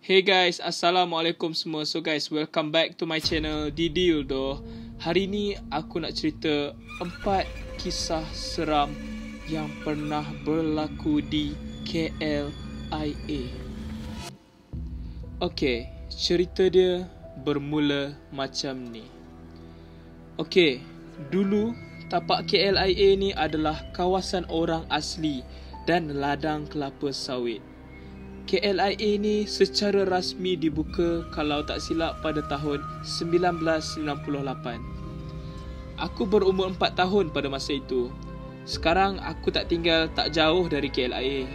Hey guys, Assalamualaikum semua. So guys, welcome back to my channel Didildo. Hari ni aku nak cerita 4 kisah seram yang pernah berlaku di KLIA. Okay, cerita dia bermula macam ni. Okay, dulu tapak KLIA ni adalah kawasan orang asli dan ladang kelapa sawit. KLIA ni secara rasmi dibuka kalau tak silap pada tahun 1998. Aku berumur 4 tahun pada masa itu. Sekarang aku tak tinggal tak jauh dari KLIA.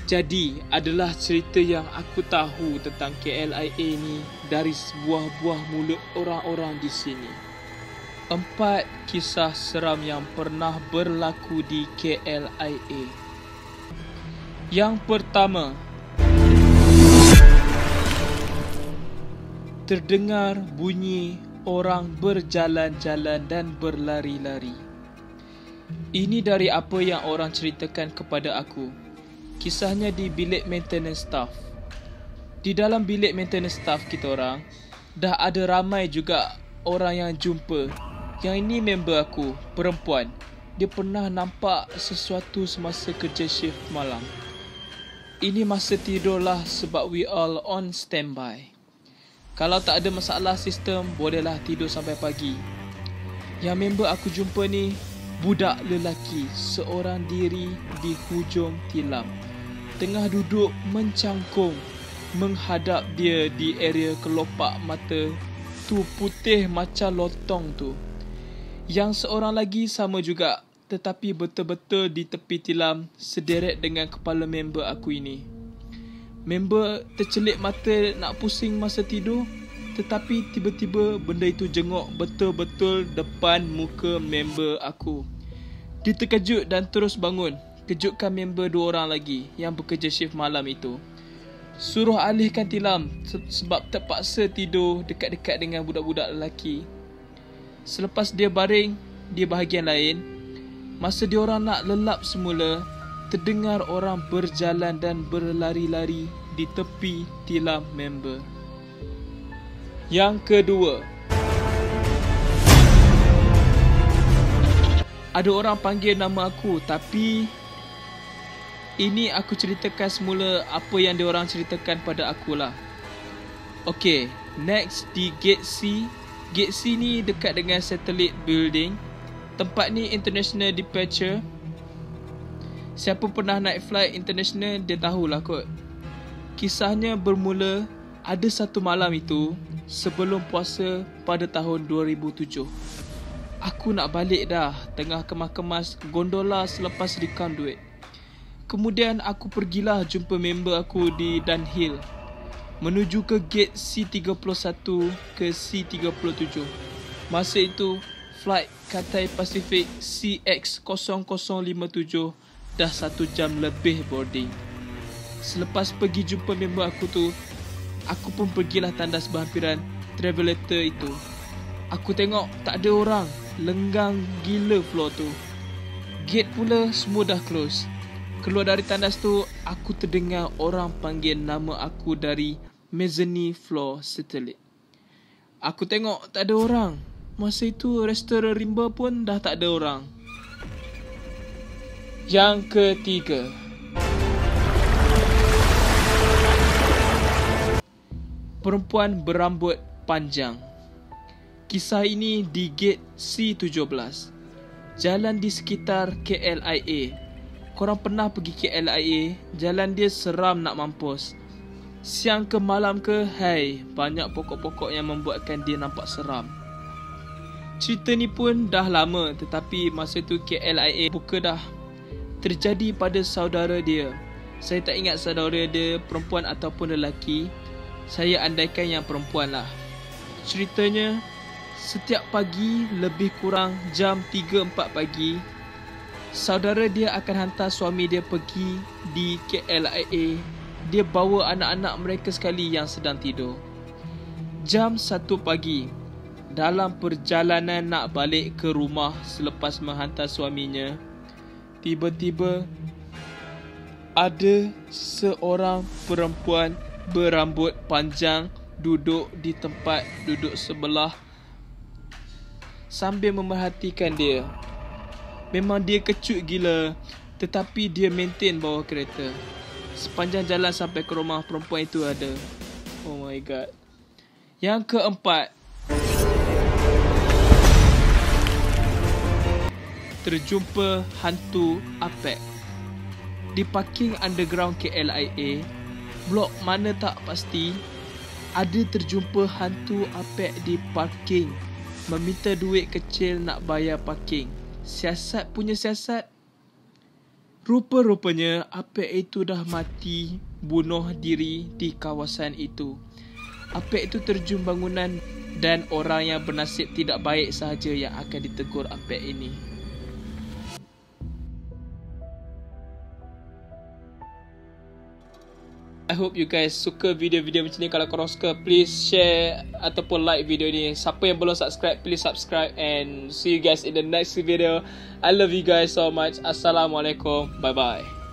Jadi adalah cerita yang aku tahu tentang KLIA ni dari sebuah-buah mulut orang-orang di sini. 4 kisah seram yang pernah berlaku di KLIA. Yang pertama, terdengar bunyi orang berjalan-jalan dan berlari-lari. Ini dari apa yang orang ceritakan kepada aku. Kisahnya di bilik maintenance staff. Di dalam bilik maintenance staff kita orang, dah ada ramai juga orang yang jumpa. Yang ini member aku, perempuan. Dia pernah nampak sesuatu semasa kerja shift malam. Ini masa tidur lah sebab we all on standby. Kalau tak ada masalah sistem, bolehlah tidur sampai pagi. Yang member aku jumpa ni, budak lelaki seorang diri di hujung tilam. Tengah duduk mencangkung menghadap dia di area kelopak mata tu putih macam lotong tu. Yang seorang lagi sama juga, tetapi betul-betul di tepi tilam sederet dengan kepala member aku ini. Member tercelik mata nak pusing masa tidur, tetapi tiba-tiba benda itu jenguk betul-betul depan muka member aku. Dia terkejut dan terus bangun, kejutkan member 2 orang lagi yang bekerja shift malam itu. Suruh alihkan tilam sebab terpaksa tidur dekat-dekat dengan budak-budak lelaki. Selepas dia baring di bahagian lain, masa diorang nak lelap semula, terdengar orang berjalan dan berlari-lari di tepi tilam member. Yang kedua, ada orang panggil nama aku, tapi ini aku ceritakan semula apa yang diorang ceritakan pada akulah. Okay, next di Gate C. Gate C ni dekat dengan Satellite Building. Tempat ni international departure. Siapa pernah naik flight international, dia tahulah kot. Kisahnya bermula ada satu malam itu sebelum puasa pada tahun 2007. Aku nak balik dah, tengah kemas-kemas gondola selepas recount duit. Kemudian aku pergilah jumpa member aku di Dunhill, menuju ke gate C31 ke C37. Masa itu flight Cathay Pacific CX0057 dah 1 jam lebih boarding. Selepas pergi jumpa member aku tu, aku pun pergilah tandas berhampiran travelator itu. Aku tengok tak ada orang, lenggang gila floor tu. Gate pula semua dah close. Keluar dari tandas tu, aku terdengar orang panggil nama aku dari mezzanine floor satellite. Aku tengok tak ada orang. Masa itu restoran rimba pun dah tak ada orang. Yang ketiga, perempuan berambut panjang. Kisah ini di gate C17, jalan di sekitar KLIA. Korang pernah pergi KLIA? Jalan dia seram nak mampus. Siang ke malam ke, hai, banyak pokok-pokok yang membuatkan dia nampak seram. Cerita ni pun dah lama, tetapi masa tu KLIA buka dah. Terjadi pada saudara dia. Saya tak ingat saudara dia perempuan ataupun lelaki. Saya andaikan yang perempuan lah. Ceritanya, setiap pagi lebih kurang jam 3-4 pagi, saudara dia akan hantar suami dia pergi di KLIA. Dia bawa anak-anak mereka sekali yang sedang tidur. Jam 1 pagi, dalam perjalanan nak balik ke rumah selepas menghantar suaminya, tiba-tiba ada seorang perempuan berambut panjang duduk di tempat duduk sebelah sambil memerhatikan dia. Memang dia kecut gila, tetapi dia maintain bawah kereta. Sepanjang jalan sampai ke rumah perempuan itu ada. Oh my god. Yang keempat, terjumpa hantu Apek di parking underground KLIA. Blok mana tak pasti, ada terjumpa hantu Apek di parking, meminta duit kecil nak bayar parking. Siasat punya siasat. Rupa-rupanya Apek itu dah mati bunuh diri di kawasan itu. Apek itu terjun bangunan dan orang yang bernasib tidak baik sahaja yang akan ditegur Apek ini. I hope you guys suka video-video macam ni. Kalau korang suka, please share ataupun like video ni. Siapa yang belum subscribe, please subscribe. And see you guys in the next video. I love you guys so much. Assalamualaikum. Bye-bye.